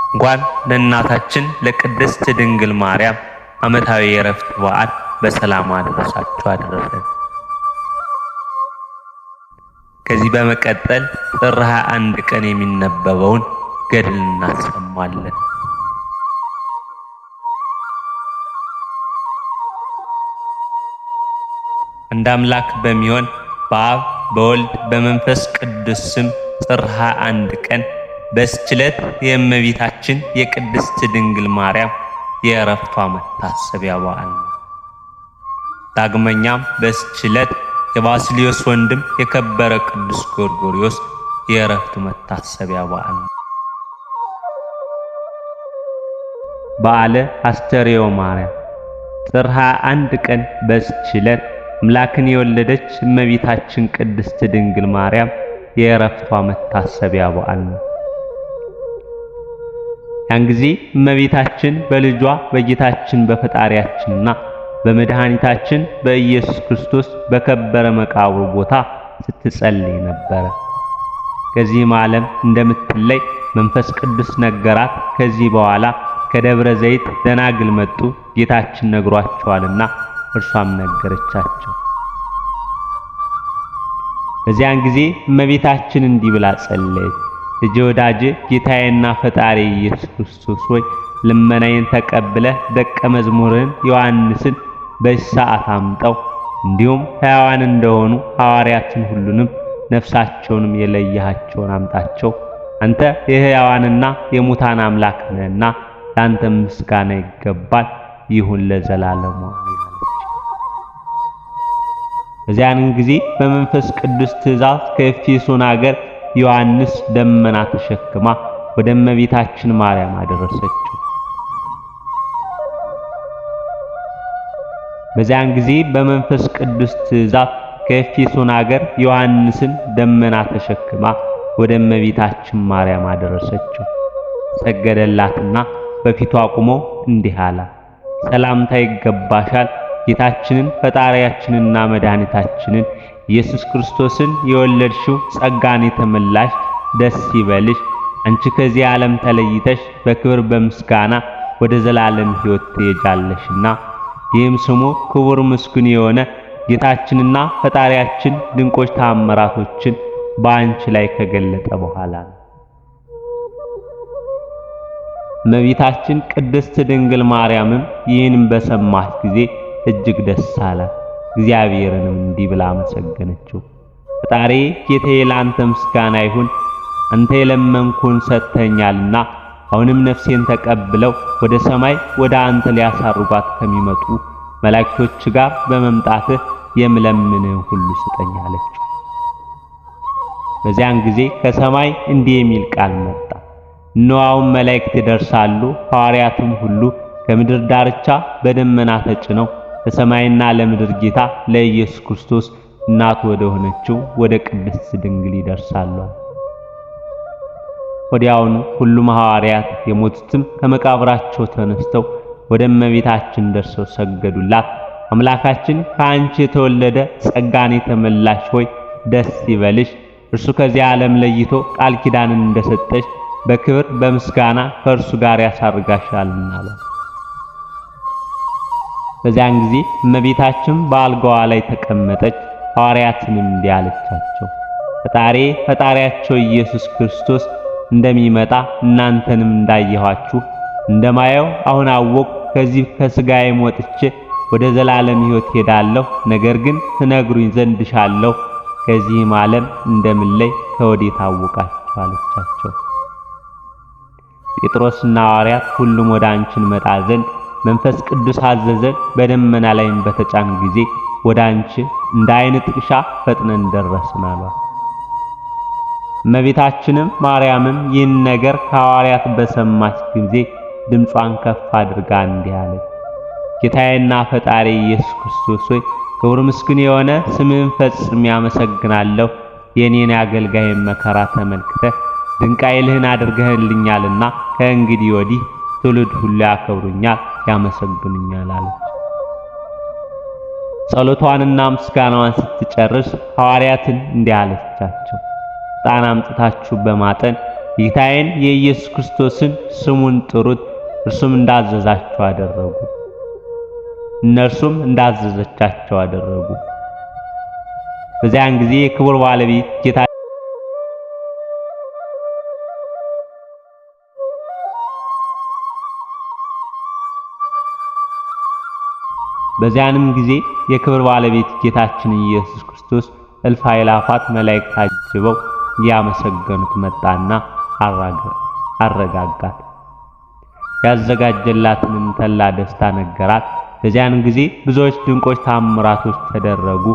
እንኳን ለእናታችን ለቅድስት ድንግል ማርያም ዓመታዊ የዕረፍት በዓል በሰላም አደረሳችሁ አደረሰን። ከዚህ በመቀጠል ጥር 21 ቀን የሚነበበውን ገድል እናሰማለን። አንድ አምላክ በሚሆን በአብ በወልድ በመንፈስ ቅዱስ ስም ጥር 21 ቀን በዚች ዕለት የእመቤታችን የቅድስት ድንግል ማርያም የዕረፍቷ መታሰቢያ በዓል ነው። ዳግመኛም በዚች ዕለት የባስልዮስ ወንድም የከበረ ቅዱስ ጎርጎርዮስ የዕረፍቱ መታሰቢያ በዓል ነው። በዓለ አስተርዮ ማርያም ጥር 21 ቀን በዚች ዕለት አምላክን የወለደች እመቤታችን ቅድስት ድንግል ማርያም የዕረፍቷ መታሰቢያ በዓል ነው። ያን ጊዜ እመቤታችን በልጇ በጌታችን በፈጣሪያችንና በመድኃኒታችን በኢየሱስ ክርስቶስ በከበረ መቃብሩ ቦታ ስትጸልይ ነበረ። ከዚህም ዓለም እንደምትለይ መንፈስ ቅዱስ ነገራት። ከዚህ በኋላ ከደብረ ዘይት ደናግል መጡ፣ ጌታችን ነግሯቸዋልና እርሷም ነገረቻቸው። በዚያን ጊዜ እመቤታችን እንዲህ ብላ ጸለየች። ልጄ ወዳጄ ጌታዬና ፈጣሪ ኢየሱስ ክርስቶስ ሆይ ልመናዬን ተቀብለህ ደቀ መዝሙርህን ዮሐንስን በዚህ ሰዓት አምጠው፣ እንዲሁም ሕያዋን እንደሆኑ ሐዋርያትን ሁሉንም ነፍሳቸውንም የለየሃቸውን አምጣቸው። አንተ የሕያዋንና የሙታን አምላክ ነህና ለአንተ ምስጋና ይገባል፣ ይሁን ለዘላለሙ አሜን። በዚያን ጊዜ በመንፈስ ቅዱስ ትእዛዝ ከኤፌሶን አገር ዮሐንስ ደመና ተሸክማ ወደ እመቤታችን ማርያም አደረሰችው። በዚያን ጊዜ በመንፈስ ቅዱስ ትእዛዝ ከኤፌሶን አገር ዮሐንስን ደመና ተሸክማ ወደ እመቤታችን ማርያም አደረሰችው። ሰገደላትና በፊቷ ቆሞ እንዲህ አላት፣ ሰላምታ ይገባሻል። ጌታችንን ፈጣሪያችንና መድኃኒታችንን ኢየሱስ ክርስቶስን የወለድሽው ጸጋን የተመላሽ ደስ ይበልሽ። አንቺ ከዚህ ዓለም ተለይተሽ በክብር በምስጋና ወደ ዘላለም ሕይወት ትሄጃለሽና ይህም ስሙ ክቡር ምስጉን የሆነ ጌታችንና ፈጣሪያችን ድንቆች ተአምራቶችን በአንቺ ላይ ከገለጠ በኋላ ነው። እመቤታችን ቅድስት ድንግል ማርያምም ይህንን በሰማች ጊዜ እጅግ ደስ አላት። እግዚአብሔርንም እንዲህ ብላ አመሰገነችው። ፈጣሪ ጌታዬ ለአንተ ምስጋና ይሁን፣ አንተ የለመንኩን ሰጥተኛልና አሁንም ነፍሴን ተቀብለው ወደ ሰማይ ወደ አንተ ሊያሳርጓት ከሚመጡ መላእክቶች ጋር በመምጣትህ የምለምንህን ሁሉ ስጠኝ አለችው። በዚያን ጊዜ ከሰማይ እንዲህ የሚል ቃል መጣ። እነሆ አሁን መላእክት ይደርሳሉ፣ ሐዋርያትም ሁሉ ከምድር ዳርቻ በደመና ተጭነው ለሰማይና ለምድር ጌታ ለኢየሱስ ክርስቶስ እናቱ ወደ ሆነችው ወደ ቅድስት ድንግል ይደርሳሉ። ወዲያውኑ ሁሉም ሐዋርያት የሞቱትም ከመቃብራቸው ተነስተው ወደ እመቤታችን ደርሰው ሰገዱላት። አምላካችን ከአንቺ የተወለደ ጸጋን የተመላሽ ሆይ ደስ ይበልሽ፣ እርሱ ከዚህ ዓለም ለይቶ ቃል ኪዳንን እንደሰጠሽ በክብር በምስጋና ከእርሱ ጋር ያሳርጋሻልና አሏት። በዚያን ጊዜ እመቤታችን በአልጋዋ ላይ ተቀመጠች። ሐዋርያትንም እንዲህ አለቻቸው፣ ፈጣሪያቸው ኢየሱስ ክርስቶስ እንደሚመጣ እናንተንም እንዳየኋችሁ እንደማየው አሁን አወቅሁ። ከዚህ ከሥጋዬም ወጥቼ ወደ ዘላለም ሕይወት ሄዳለሁ። ነገር ግን ትነግሩኝ ዘንድ እሻለሁ፣ ከዚህም ዓለም እንደምለይ ከወዴት አወቃችሁ አለቻቸው። ጴጥሮስና ሐዋርያት ሁሉም ወደ አንቺ እንመጣ ዘንድ መንፈስ ቅዱስ አዘዘን፣ በደመና ላይም በተጫን ጊዜ ወደ አንቺ እንደ ዓይን ጥቅሻ ፈጥነን ደረስን አሏት። እመቤታችንም ማርያምም ይህን ነገር ከሐዋርያት በሰማች ጊዜ ድምጿን ከፍ አድርጋ እንዲህ አለች፣ ጌታዬና ፈጣሪ ኢየሱስ ክርስቶስ ሆይ ክቡር ምስጉን የሆነ ስምህን ፈጽሜ አመሰግናለሁ። የኔን አገልጋይን መከራ ተመልክተህ ድንቅ ኃይልህን አድርገህልኛልና ከእንግዲህ ወዲህ ትውልድ ሁሉ ያከብሩኛል ያመሰግኑኛል አለች። ጸሎቷንና ምስጋናዋን ስትጨርስ ሐዋርያትን እንዲህ አለቻቸው፣ ዕጣን አምጥታችሁ በማጠን ጌታዬን የኢየሱስ ክርስቶስን ስሙን ጥሩት፣ እርሱም እንዳዘዛቸው አደረጉ። እነርሱም እንዳዘዘቻቸው አደረጉ። በዚያን ጊዜ የክብር ባለቤት ጌታ በዚያንም ጊዜ የክብር ባለቤት ጌታችን ኢየሱስ ክርስቶስ እልፍ አእላፋት መላእክት ታጅበው ያመሰገኑት መጣና አረጋጋት። ያዘጋጀላትንም ተላ ደስታ ነገራት። በዚያን ጊዜ ብዙዎች ድንቆች ታምራቶች ተደረጉ።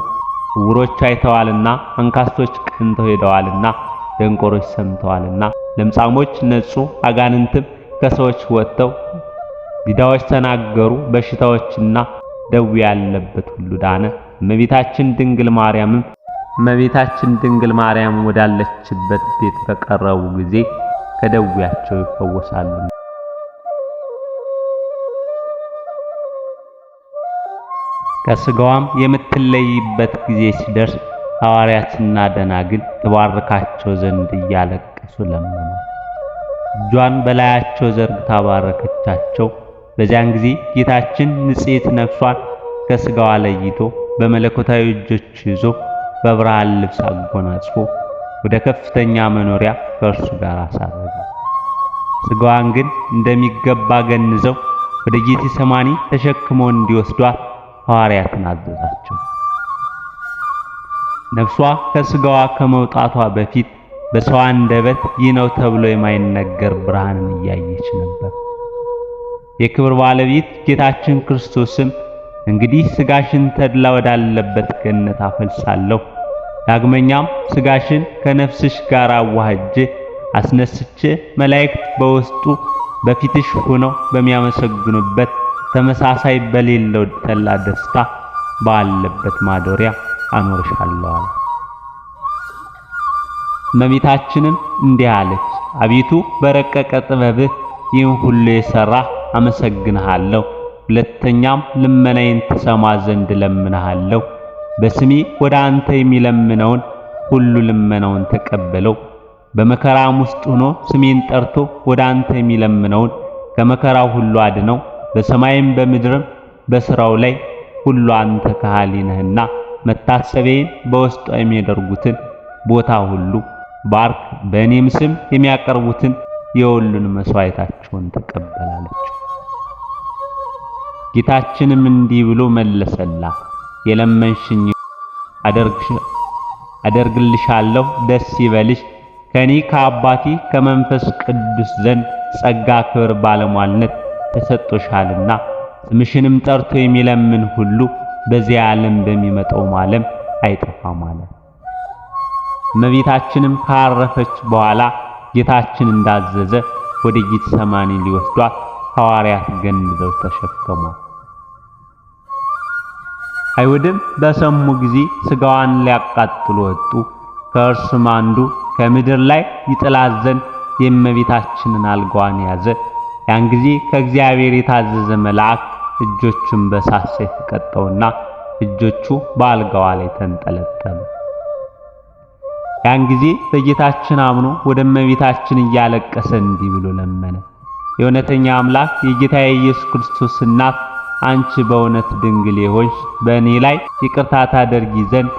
ዕውሮች አይተዋልና፣ አንካሶች ቀንተው ሄደዋልና፣ ደንቆሮች ሰምተዋልና፣ ለምጻሞች ነጹ፣ አጋንንትም ከሰዎች ወጥተው ዲዳዎች ተናገሩ። በሽታዎችና ደዌ ያለበት ሁሉ ዳነ። እመቤታችን ድንግል ማርያም ወዳለችበት ቤት በቀረቡ ጊዜ ከደዌያቸው ይፈወሳሉ። ከሥጋዋም የምትለይበት ጊዜ ሲደርስ ሐዋርያትና ደናግል ትባርካቸው ዘንድ እያለቀሱ ለመኑ። እጇን በላያቸው ዘርግታ ባረከቻቸው። በዚያን ጊዜ ጌታችን ንጽሕት ነፍሷን ከሥጋዋ ለይቶ በመለኮታዊ እጆች ይዞ በብርሃን ልብስ አጎናጽፎ ወደ ከፍተኛ መኖሪያ ከእርሱ ጋር አሳረገ። ሥጋዋን ግን እንደሚገባ ገንዘው ወደ ጌቴሰማኒ ተሸክመው እንዲወስዷት ሐዋርያትን አዘዛቸው። ነፍሷ ከሥጋዋ ከመውጣቷ በፊት በሰው አንደበት ይህ ነው ተብሎ የማይነገር ብርሃንን እያየች ነበር። የክብር ባለቤት ጌታችን ክርስቶስም እንግዲህ ሥጋሽን ተድላ ወዳለበት ገነት አፈልሳለሁ፣ ዳግመኛም ሥጋሽን ከነፍስሽ ጋር አዋህጄ አስነስቼ መላእክት በውስጡ በፊትሽ ሆነው በሚያመሰግኑበት ተመሳሳይ በሌለው ተላ ደስታ ባለበት ማደሪያ አኖርሻለሁ አለ። እመቤታችንም እንዲህ አለች፣ አቤቱ በረቀቀ ጥበብህ ይህን ሁሉ የሠራህ አመሰግንሃለሁ። ሁለተኛም ልመናዬን ትሰማ ዘንድ እለምንሃለሁ። በስሜ ወደ አንተ የሚለምነውን ሁሉ ልመናውን ተቀበለው። በመከራም ውስጥ ሆኖ ስሜን ጠርቶ ወደ አንተ የሚለምነውን ከመከራው ሁሉ አድነው። በሰማይም በምድርም በሥራው ላይ ሁሉ አንተ ከሃሊ ነህና መታሰቤን በውስጡ የሚያደርጉትን ቦታ ሁሉ ባርክ። በእኔም ስም የሚያቀርቡትን የሁሉን መስዋዕታቸውን ተቀበላለች። ጌታችንም እንዲህ ብሎ መለሰላት፣ የለመንሽኝ አደርግልሻለሁ፣ ደስ ይበልሽ። ከኔ ከአባቴ ከመንፈስ ቅዱስ ዘንድ ጸጋ፣ ክብር፣ ባለሟልነት ተሰጥቶሻልና ስምሽንም ጠርቶ የሚለምን ሁሉ በዚህ ዓለም በሚመጣው ዓለም አይጠፋም አለ። እመቤታችንም ካረፈች በኋላ ጌታችን እንዳዘዘ ወደ ጌቴሰማኒ ሊወስዷት ሐዋርያት ገንዘው ተሸከሟት። አይሁድም በሰሙ ጊዜ ሥጋዋን ሊያቃጥሉ ወጡ። ከእርሱም አንዱ ከምድር ላይ ይጥላት ዘንድ የእመቤታችንን አልጋዋን ያዘ። ያን ጊዜ ከእግዚአብሔር የታዘዘ መልአክ እጆቹን በእሳት ሰይፍ ቀጠውና እጆቹ በአልጋዋ ላይ ተንጠለጠሉ። ያን ጊዜ በጌታችን አምኖ ወደ እመቤታችን እያለቀሰ እንዲህ ብሎ ለመነ። የእውነተኛ አምላክ የጌታ የኢየሱስ ክርስቶስ እናት አንቺ በእውነት ድንግል የሆንሽ በእኔ ላይ ይቅርታ ታደርጊ ዘንድ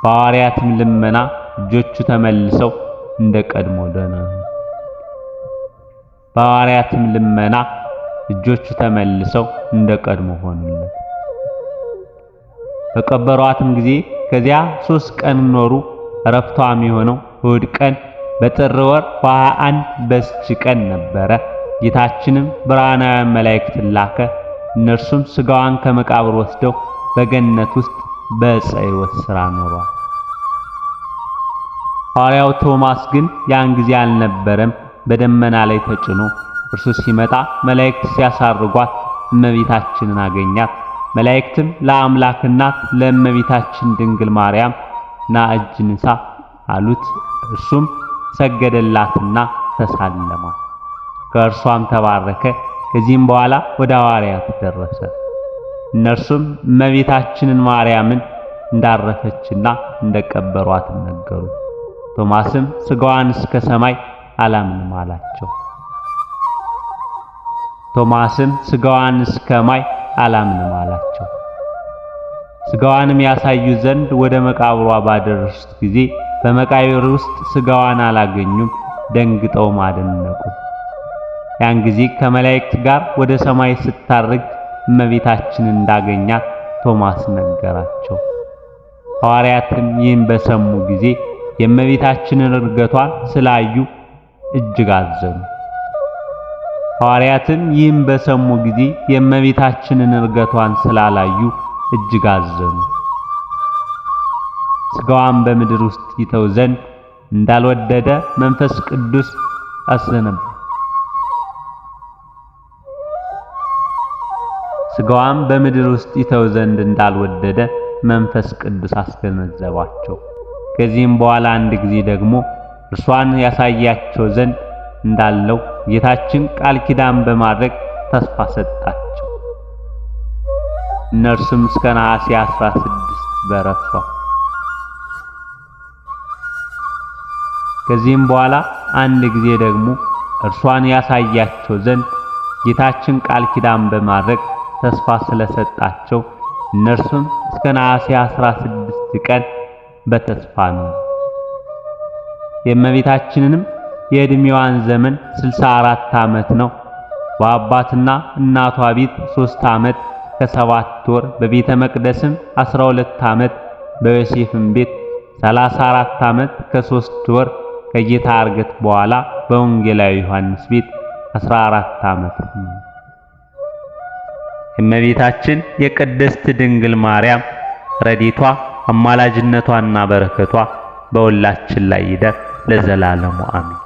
በሐዋርያትም ልመና እጆቹ ተመልሰው እንደ ቀድሞ ደህና በሐዋርያትም ልመና እጆቹ ተመልሰው እንደ ቀድሞ ሆኑለት። በቀበሯትም ጊዜ ከዚያ 3 ቀን ኖሩ። ዕረፍቷም የሆነው እሑድ ቀን በጥር ወር በ21 በዚች ቀን ነበረ። ጌታችንም ብርሃናውያን መላእክትን ላከ። እነርሱም ሥጋዋን ከመቃብር ወስደው በገነት ውስጥ በዕፀ ሕይወት ሥራ ኖሯል። ሐዋርያው ቶማስ ግን ያን ጊዜ አልነበረም። በደመና ላይ ተጭኖ እርሱ ሲመጣ መላእክት ሲያሳርጓት እመቤታችንን አገኛት። መላእክትም ለአምላክ እናት ለእመቤታችን ድንግል ማርያም ና እጅ ንሳ አሉት። እርሱም ሰገደላትና ተሳለማት። ከእርሷም ተባረከ። ከዚህም በኋላ ወደ ሐዋርያት ደረሰ። እነርሱም እመቤታችንን ማርያምን እንዳረፈችና እንደቀበሯት ነገሩ። ቶማስም ሥጋዋን እስከ ሰማይ አላምንም አላቸው። ቶማስም ሥጋዋን እስከማይ አላምንም አላቸው። ሥጋዋንም ያሳዩት ዘንድ ወደ መቃብሯ ባደረሱት ጊዜ በመቃብር ውስጥ ሥጋዋን አላገኙም። ደንግጠውም አደነቁ። ያን ጊዜ ከመላእክት ጋር ወደ ሰማይ ስታርግ እመቤታችንን እንዳገኛት ቶማስ ነገራቸው። ሐዋርያትም ይህን በሰሙ ጊዜ የእመቤታችንን ዕርገቷን ስላዩ እጅግ አዘኑ። ሐዋርያትም ይህን በሰሙ ጊዜ የእመቤታችንን ዕርገቷን ስላላዩ እጅግ አዘኑ። ሥጋዋን በምድር ውስጥ ይተው ዘንድ እንዳልወደደ መንፈስ ቅዱስ አስነባ። ሥጋዋን በምድር ውስጥ ይተው ዘንድ እንዳልወደደ መንፈስ ቅዱስ አስገነዘባቸው። ከዚህም በኋላ አንድ ጊዜ ደግሞ እርሷን ያሳያቸው ዘንድ እንዳለው ጌታችን ቃል ኪዳን በማድረግ ተስፋ ሰጣቸው። እነርሱም እስከ ነሐሴ 16 በረቷ። ከዚህም በኋላ አንድ ጊዜ ደግሞ እርሷን ያሳያቸው ዘንድ ጌታችን ቃል ኪዳን በማድረግ ተስፋ ስለሰጣቸው እነርሱም እስከ ነሐሴ 16 ቀን በተስፋ ነው። የእመቤታችንንም የዕድሜዋን ዘመን 64 ዓመት ነው። በአባትና እናቷ ቤት 3 ዓመት ከ7 ወር፣ በቤተ መቅደስም 12 ዓመት፣ በዮሴፍም ቤት 34 ዓመት ከ3 ወር፣ ከጌታ ዕርገት በኋላ በወንጌላዊ ዮሐንስ ቤት 14 ዓመት ነው። እመቤታችን የቅድስት ድንግል ማርያም ረድኤቷ አማላጅነቷና በረከቷ በሁላችን ላይ ይደር ለዘላለሙ አሜን።